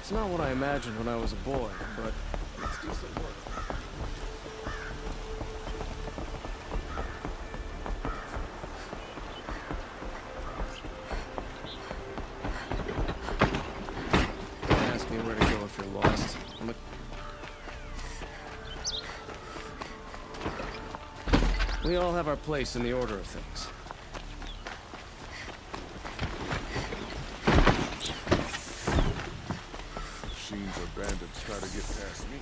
It's not what I imagined when I was a boy, but it's decent work. Don't ask me where to go if you're lost. We all have our place in the order of things. Machines or bandits try to get past me.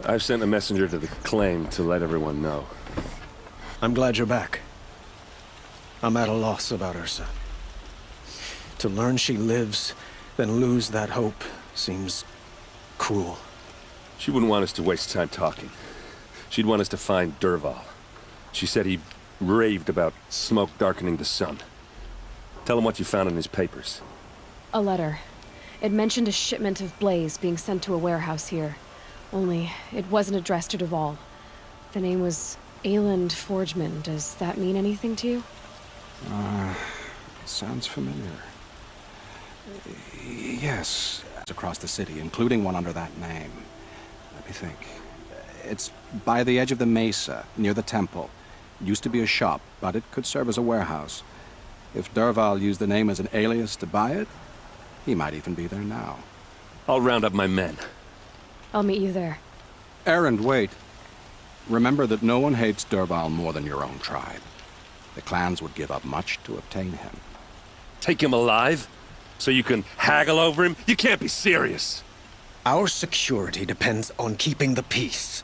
I've sent a messenger to the claim to let everyone know. I'm glad you're back. I'm at a loss about Ursa. To learn she lives, then lose that hope, seems cruel. She wouldn't want us to waste time talking. She'd want us to find Dervahl. She said he raved about smoke darkening the sun. Tell him what you found in his papers. A letter. It mentioned a shipment of blaze being sent to a warehouse here. Only, it wasn't addressed to Dervahl. The name was Ayland Forgeman. Does that mean anything to you? Sounds familiar. Yes, across the city, including one under that name. Let me think. It's by the edge of the mesa, near the temple. Used to be a shop, but it could serve as a warehouse. If Dervahl used the name as an alias to buy it, he might even be there now. I'll round up my men. I'll meet you there. Erend, wait. Remember that no one hates Dervahl more than your own tribe. The clans would give up much to obtain him. Take him alive? So you can haggle over him? You can't be serious! Our security depends on keeping the peace.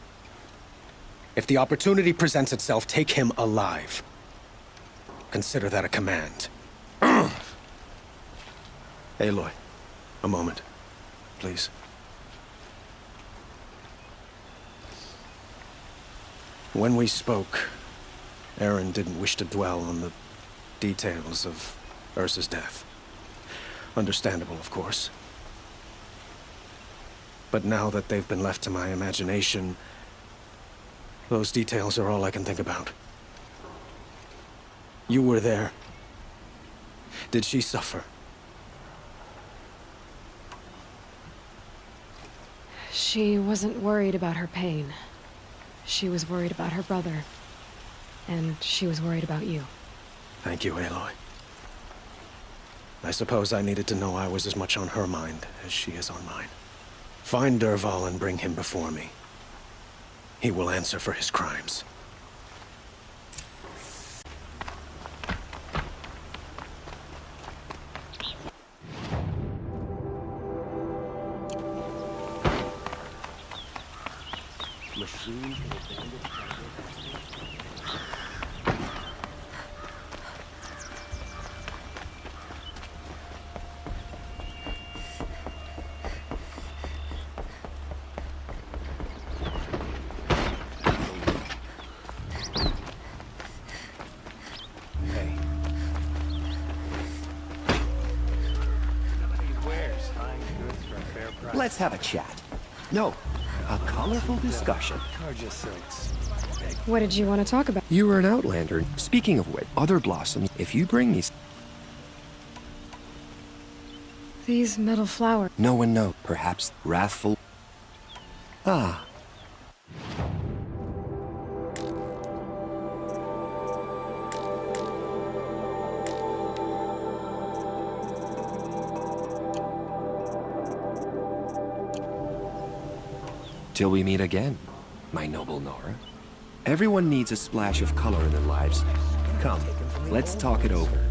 If the opportunity presents itself, take him alive. Consider that a command. Aloy, a moment, please. When we spoke, Erend didn't wish to dwell on the details of Ursa's death. Understandable, of course. But now that they've been left to my imagination, those details are all I can think about. You were there. Did she suffer? She wasn't worried about her pain. She was worried about her brother. And she was worried about you. Thank you, Aloy. I suppose I needed to know I was as much on her mind as she is on mine. Find Dervahl and bring him before me. He will answer for his crimes. Machine Let's have a chat. No, a colorful discussion. What did you want to talk about? You were an outlander. Speaking of which, other blossoms, if you bring these... These metal flowers. No one knows. Perhaps wrathful... Ah. Till we meet again, my noble Nora. Everyone needs a splash of color in their lives. Come, let's talk it over.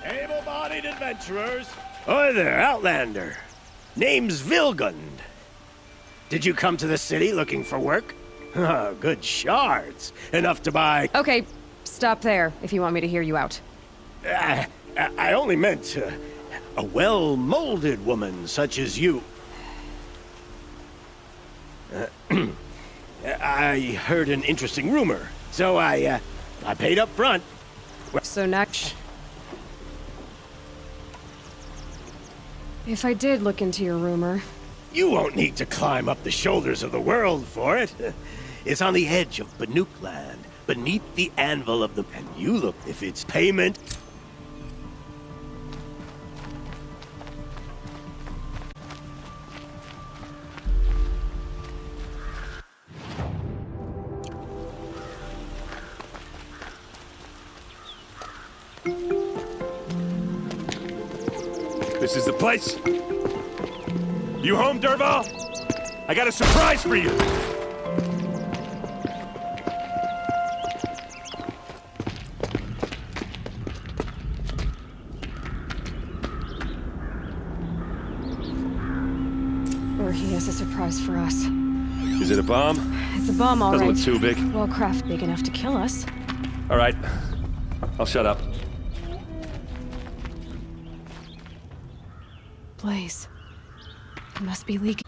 Able-bodied adventurers. Hi there, Outlander. Name's Vilgund. Did you come to the city looking for work? Oh, good shards. Enough to buy... Okay, stop there if you want me to hear you out. I only meant a well-molded woman such as you. I heard an interesting rumor, so I paid up front. So next... If I did look into your rumor... You won't need to climb up the shoulders of the world for it. It's on the edge of Banuk land, beneath the anvil of the... And you look if it's payment... This is the place? You home, Dervahl? I got a surprise for you! Or he has a surprise for us. Is it a bomb? It's a bomb, all Doesn't right. look too big. Well, craft big enough to kill us. All right. I'll shut up. Blaze. It must be leaking.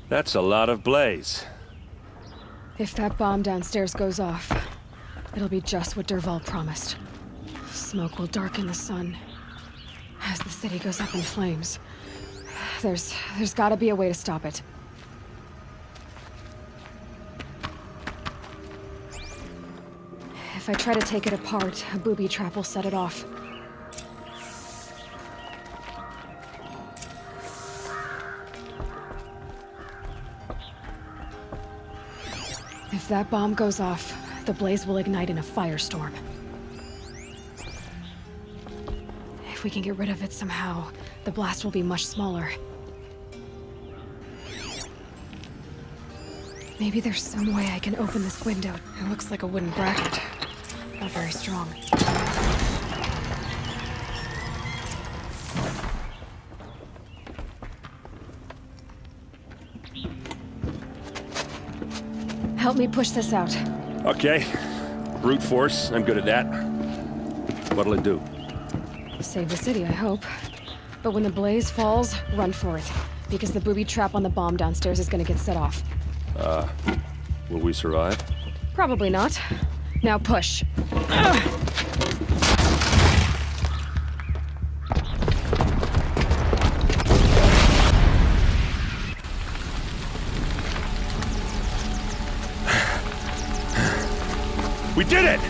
That's a lot of blaze. If that bomb downstairs goes off, it'll be just what Dervahl promised. Smoke will darken the sun as the city goes up in flames. There's gotta be a way to stop it. If I try to take it apart, a booby trap will set it off. If that bomb goes off, the blaze will ignite in a firestorm. If we can get rid of it somehow, the blast will be much smaller. Maybe there's some way I can open this window. It looks like a wooden bracket. Not very strong. Help me push this out. Okay. Brute force, I'm good at that. What'll it do? Save the city, I hope. But when the blaze falls, run for it. Because the booby trap on the bomb downstairs is gonna get set off. Will we survive? Probably not. Now push. We did it!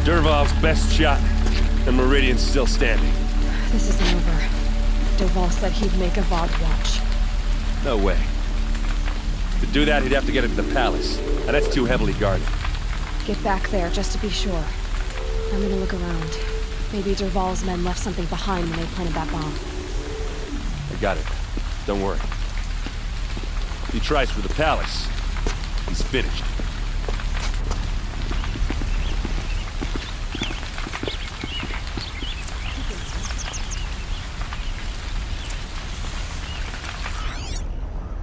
Dervahl's best shot, and Meridian's still standing. This isn't over. Dervahl said he'd make a Vogt watch. No way. To do that, he'd have to get into the palace, and that's too heavily guarded. Get back there, just to be sure. I'm gonna look around. Maybe Dervahl's men left something behind when they planted that bomb. I got it. Don't worry. If he tries for the palace, he's finished.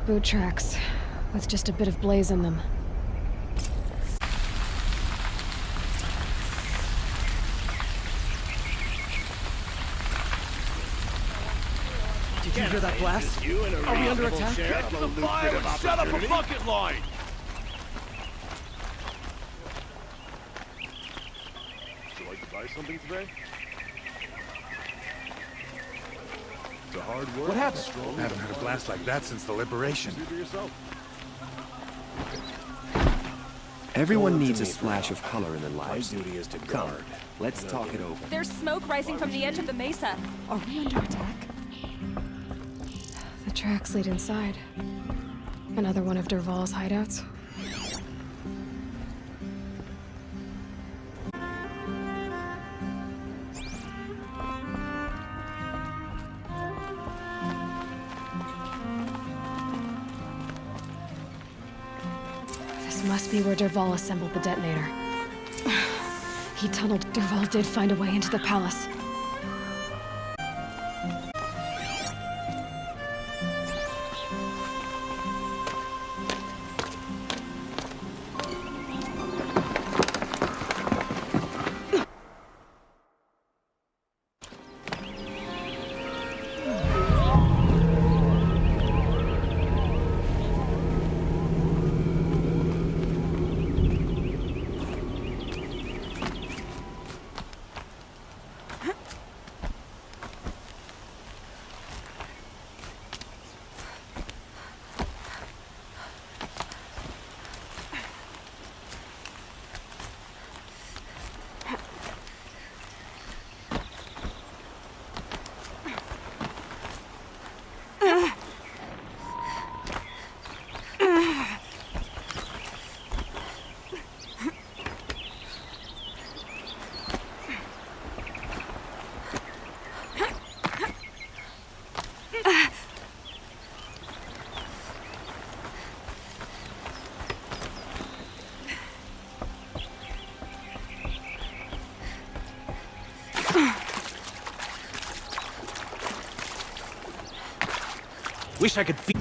Boot tracks, with just a bit of blaze in them. Did you hear that blast? Are we under attack? Get the fire and set up a bucket line! Would you like to buy something today? It's a hard work. What happened? I haven't heard a blast like that since the liberation. See for yourself. Everyone needs a splash of color in their My lives. duty is to Come, guard. let's talk it over. There's smoke rising from the edge of the mesa. Are we under attack? The tracks lead inside. Another one of Dervahl's hideouts. This must be where Dervahl assembled the detonator. He tunneled. Dervahl did find a way into the palace. Wish I could feel.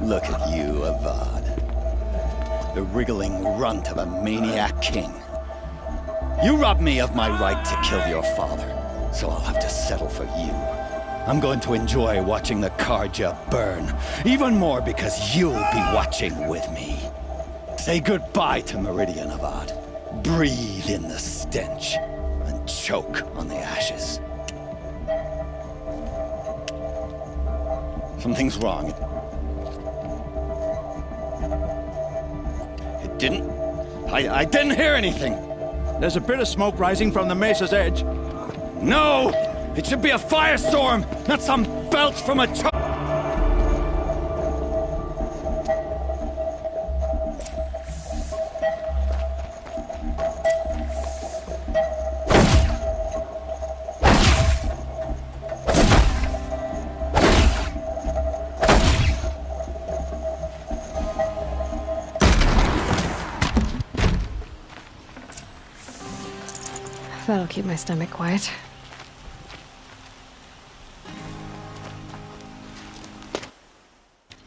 Look at you, Avad. The wriggling runt of a maniac king. You robbed me of my right to kill your father, so I'll have to settle for you. I'm going to enjoy watching the Carja burn, even more because you'll be watching with me. Say goodbye to Meridian, Avad. Breathe in the stench, and choke on the ashes. Something's wrong. I didn't hear anything. There's a bit of smoke rising from the mesa's edge. No! It should be a firestorm, not some belch from a That'll keep my stomach quiet.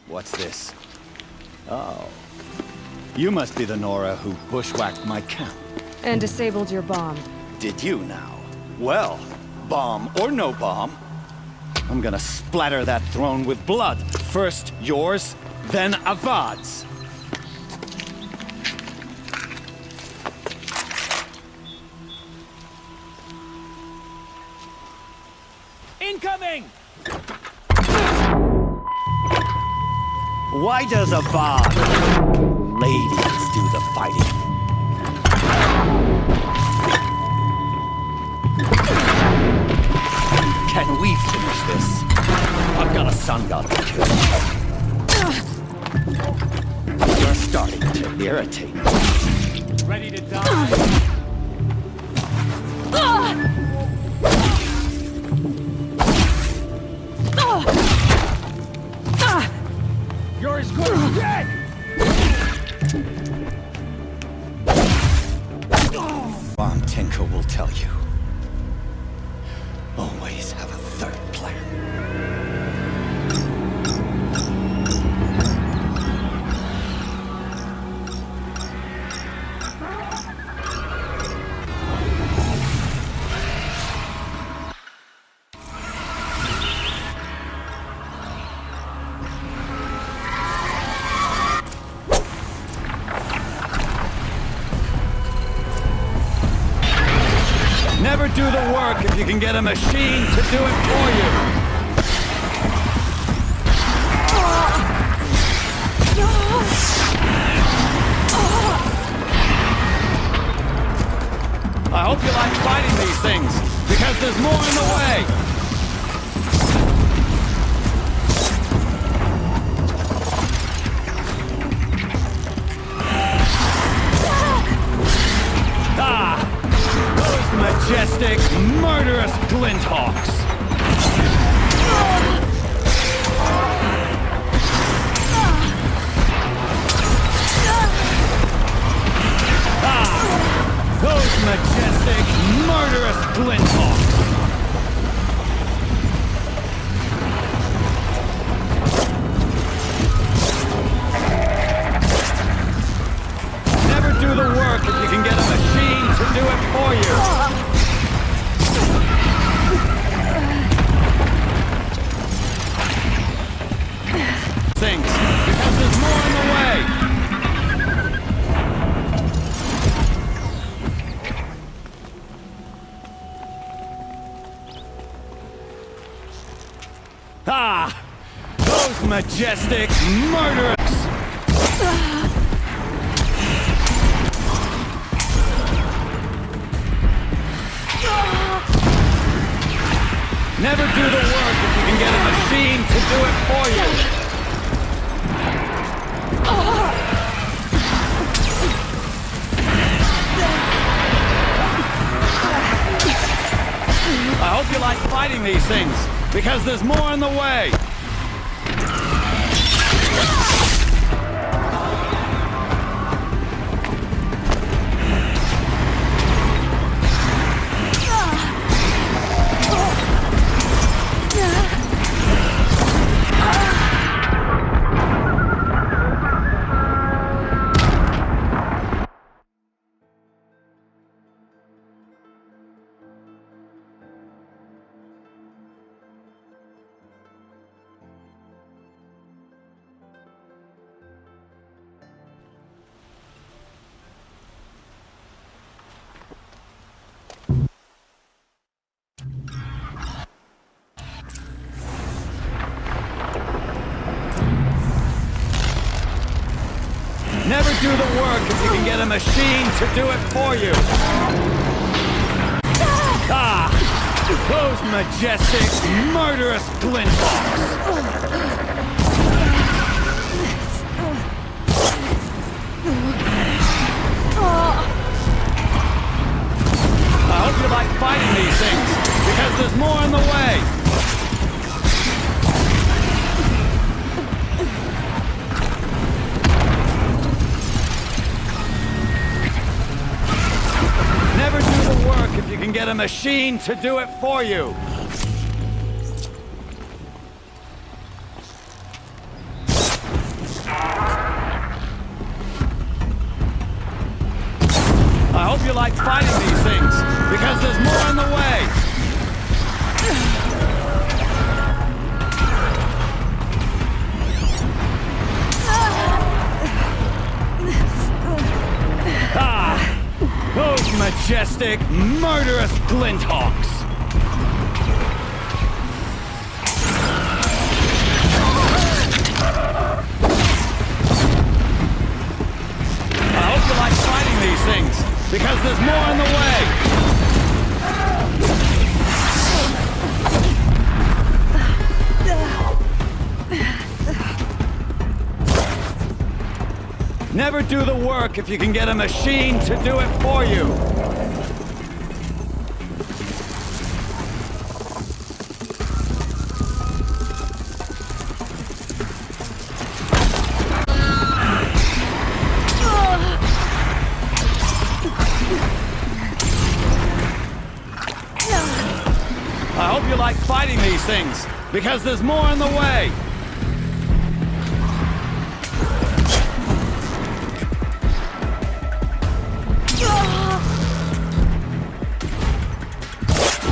What's this? Oh. You must be the Nora who bushwhacked my camp. And disabled your bomb. Did you now? Well, bomb or no bomb, I'm gonna splatter that throne with blood. First yours, then Avad's. Incoming! Why does Avad ladies do the fighting? Can we finish this? I've got a son god to kill. You're starting to irritate me. Ready to die? You're as good as dead! Bomb Tinker will tell you. Always have a third plan. do the work if you can get a machine to do it for you. I hope you like fighting these things, because there's more in the way. Ah! Those majestic, murderous Glinthawks! Those majestic, murderous Glinthawks! Never do the work if you can get a machine to do it for you! Things, because there's more in the way! Ah! Those majestic, murderous... Never do the work if you can get a machine to do it for you! I hope you like fighting these things, because there's more in the way! Never do the work if you can get a machine to do it for you! Ah! Those majestic, murderous Glinthawks! I hope you like fighting these things, because there's more in the way! Never do the work if you can get a machine to do it for you! I hope you like fighting these things, because there's more in the way! Ah! Those majestic, murderous Glinthawks! I hope you like fighting these things, because there's more in the way! Never do the work if you can get a machine to do it for you! I hope you like fighting these things, because there's more in the way!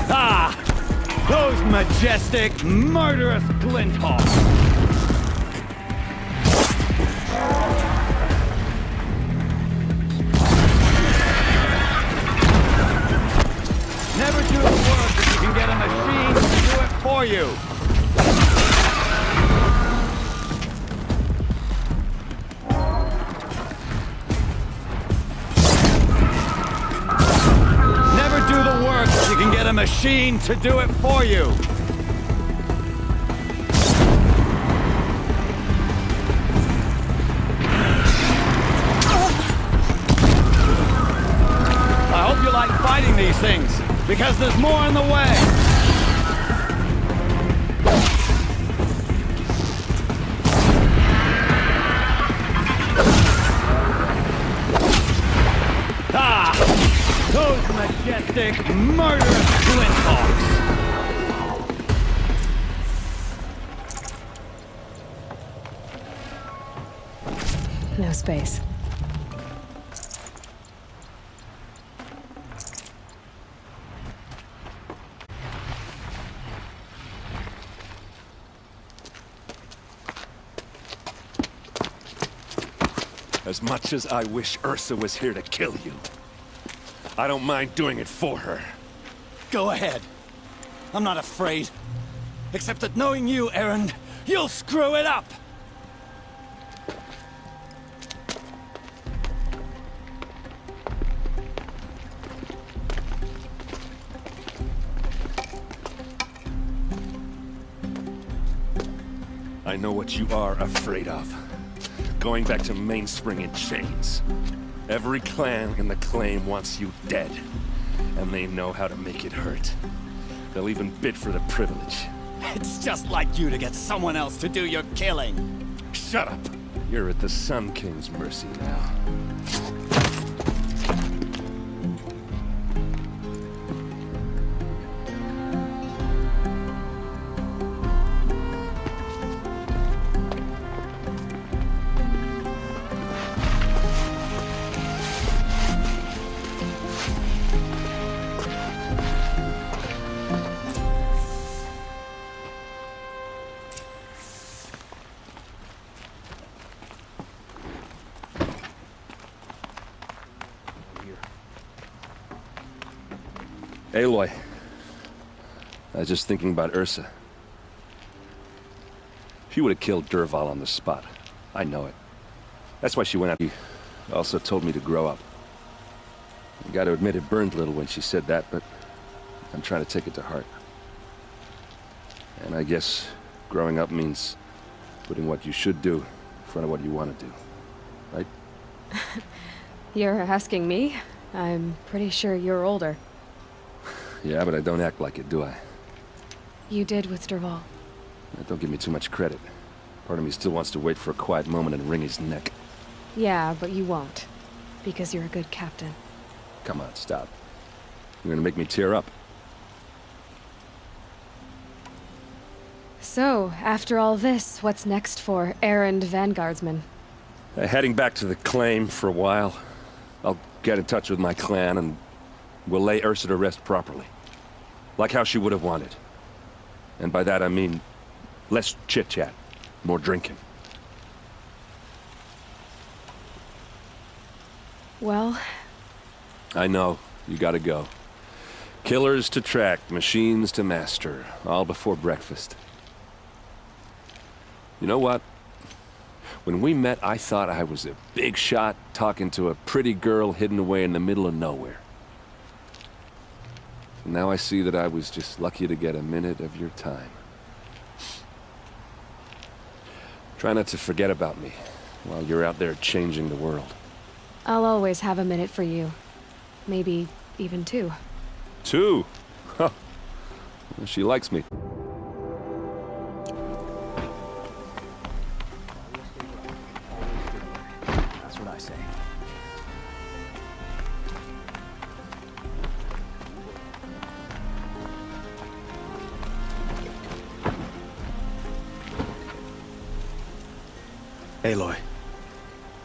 Ah! Those majestic, murderous Glinthawks! Never do you! Never do the work if you can get a machine to do it for you! I hope you like fighting these things, because there's more in the way! Ah! Those majestic, murderous twin hawks! No space. As much as I wish Ursa was here to kill you, I don't mind doing it for her. Go ahead. I'm not afraid. Except that knowing you, Erend, you'll screw it up! I know what you are afraid of. Going back to Mainspring in chains. Every clan in the claim wants you dead. And they know how to make it hurt. They'll even bid for the privilege. It's just like you to get someone else to do your killing. Shut up! You're at the Sun King's mercy now. Aloy, I was just thinking about Ursa. She would have killed Dervahl on the spot. I know it. That's why she went out. She also told me to grow up. I gotta admit it burned a little when she said that, but I'm trying to take it to heart. And I guess growing up means putting what you should do in front of what you want to do. Right? You're asking me? I'm pretty sure you're older. Yeah, but I don't act like it, do I? You did with Dervahl. Don't give me too much credit. Part of me still wants to wait for a quiet moment and wring his neck. Yeah, but you won't. Because you're a good captain. Come on, stop. You're gonna make me tear up. So, after all this, what's next for Erend Vanguardsman? Heading back to the claim for a while. I'll get in touch with my clan and we'll lay Ursa to rest properly. Like how she would have wanted. And by that I mean less chit-chat, more drinking. Well... I know, you gotta go. Killers to track, machines to master, all before breakfast. You know what? When we met, I thought I was a big shot talking to a pretty girl hidden away in the middle of nowhere. And now I see that I was just lucky to get a minute of your time. Try not to forget about me while you're out there changing the world. I'll always have a minute for you. Maybe even two. Two? Huh. Well, she likes me. That's what I say. Aloy,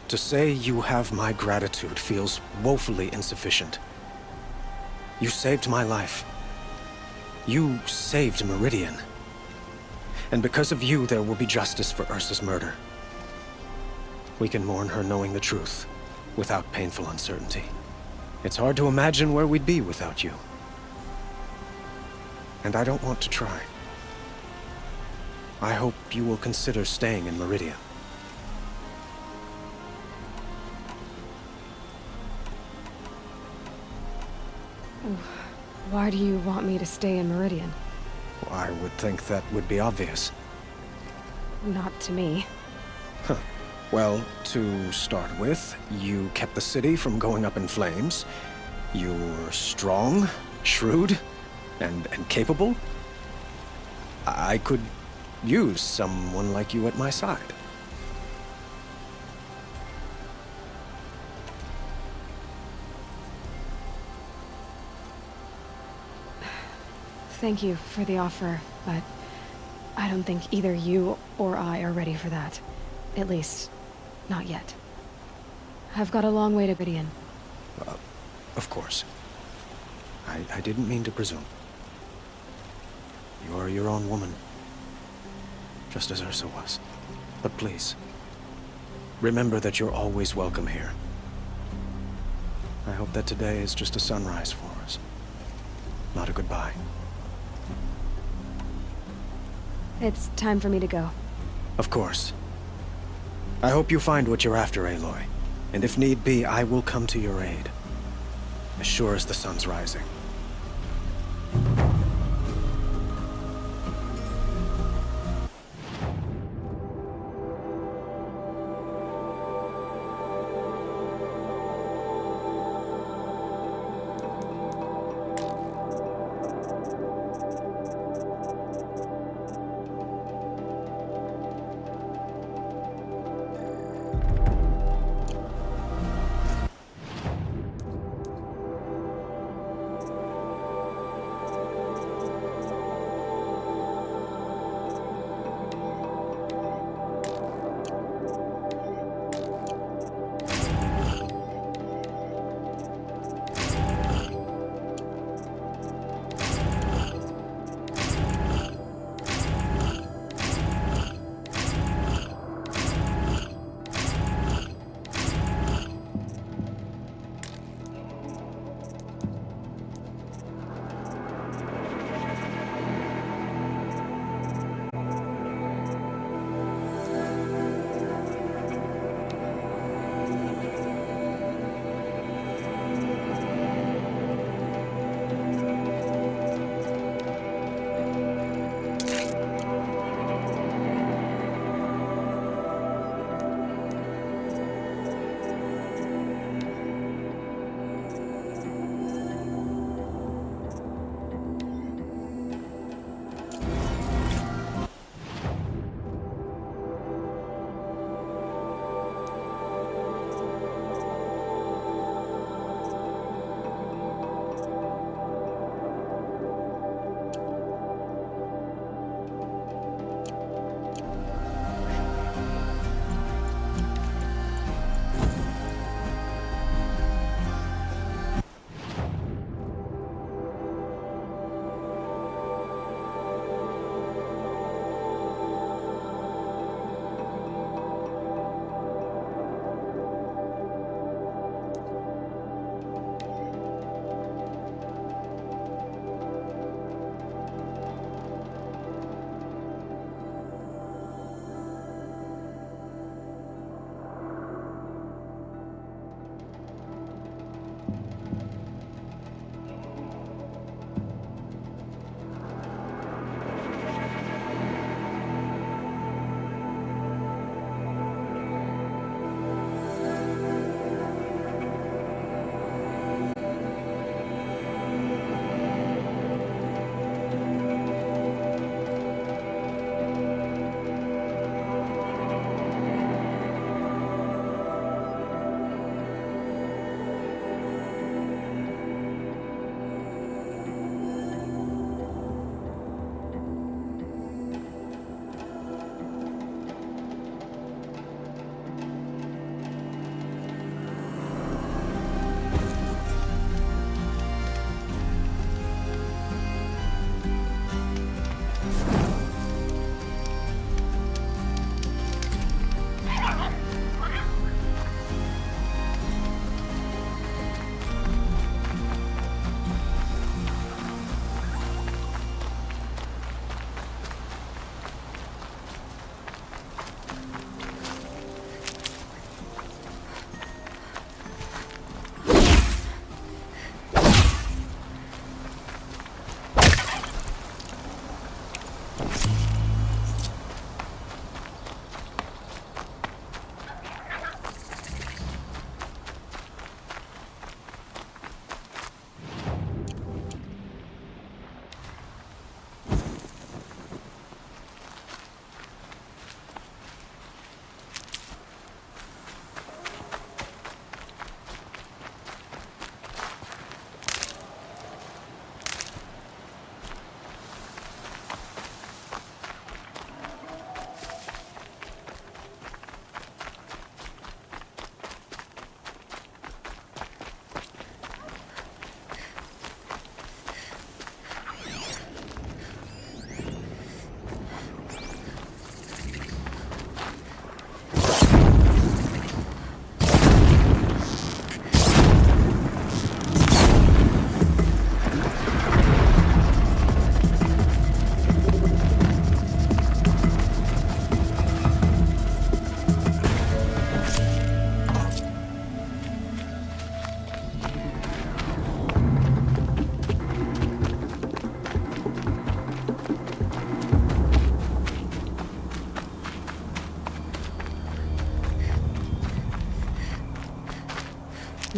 to say you have my gratitude feels woefully insufficient. You saved my life. You saved Meridian. And because of you, there will be justice for Ursa's murder. We can mourn her knowing the truth, without painful uncertainty. It's hard to imagine where we'd be without you. And I don't want to try. I hope you will consider staying in Meridian. Why do you want me to stay in Meridian? I would think that would be obvious. Not to me. Well, to start with, you kept the city from going up in flames. You're strong, shrewd, and capable. I could use someone like you at my side. Thank you for the offer, but I don't think either you or I are ready for that. At least, not yet. I've got a long way to Meridian. Of course. I didn't mean to presume. You're your own woman. Just as Ursa was. But please, remember that you're always welcome here. I hope that today is just a sunrise for us. Not a goodbye. It's time for me to go. Of course. I hope you find what you're after, Aloy. And if need be, I will come to your aid. As sure as the sun's rising.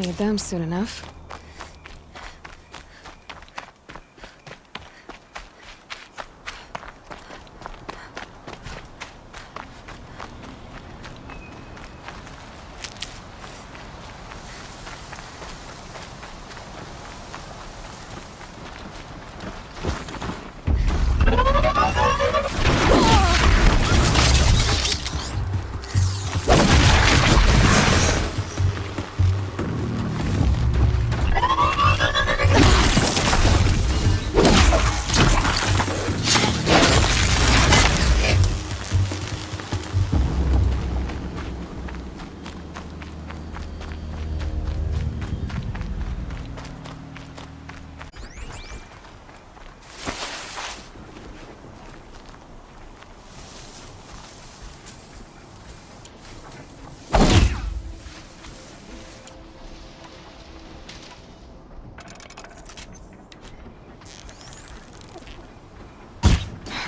Need them soon enough.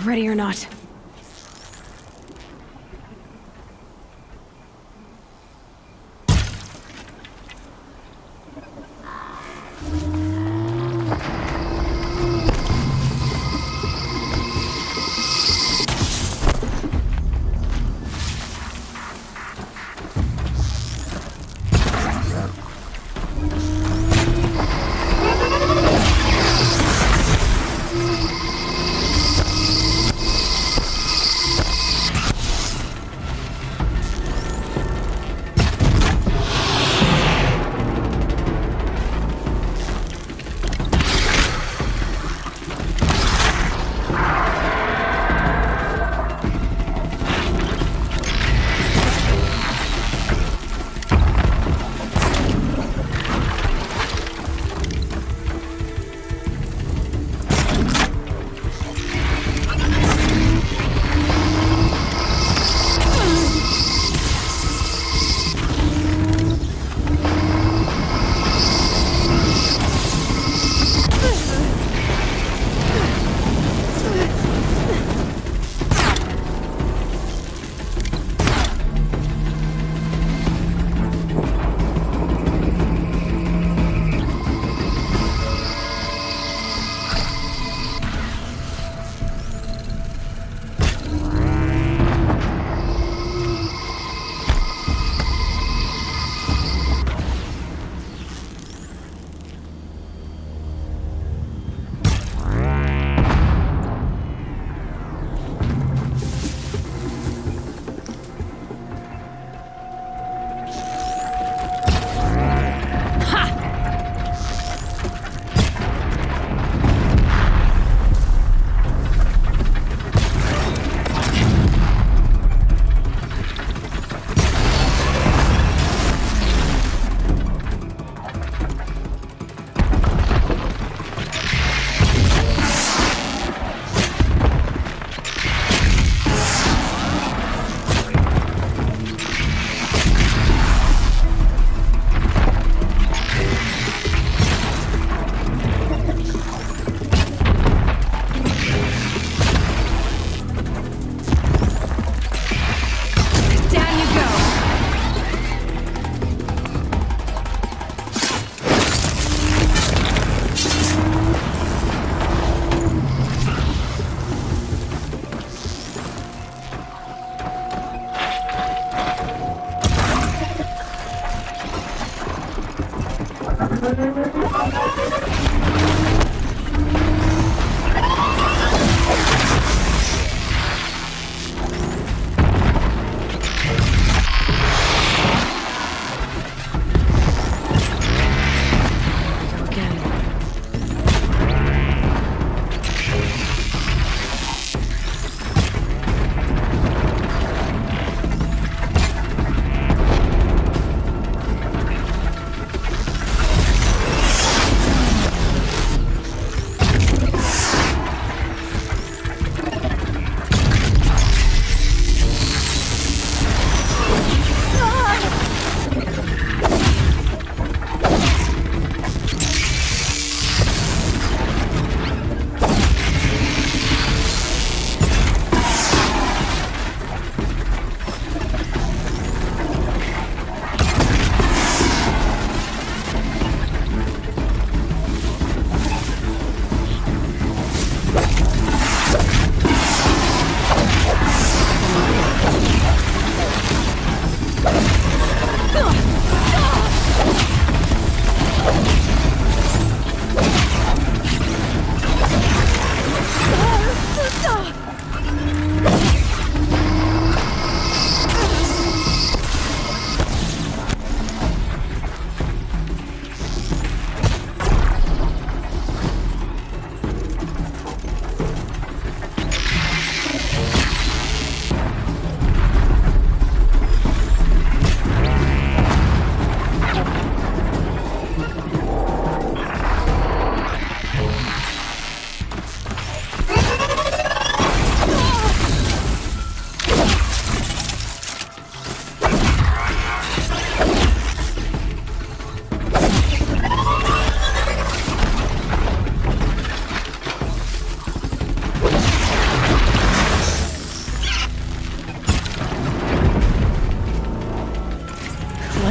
Ready or not.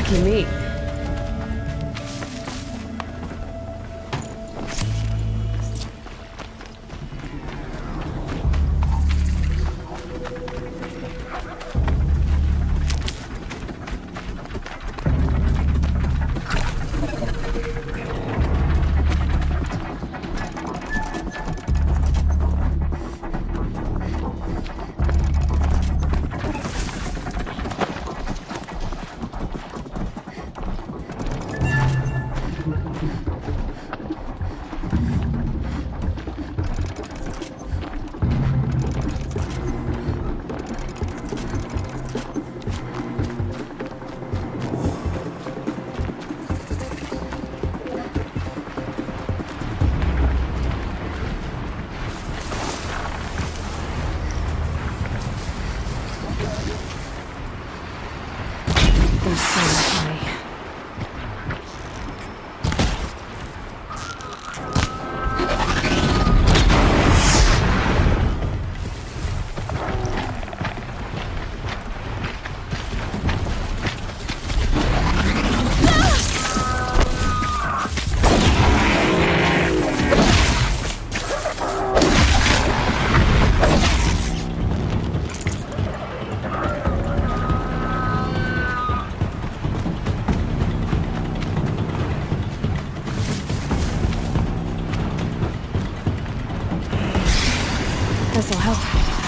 Lucky me. There's so high. This'll help.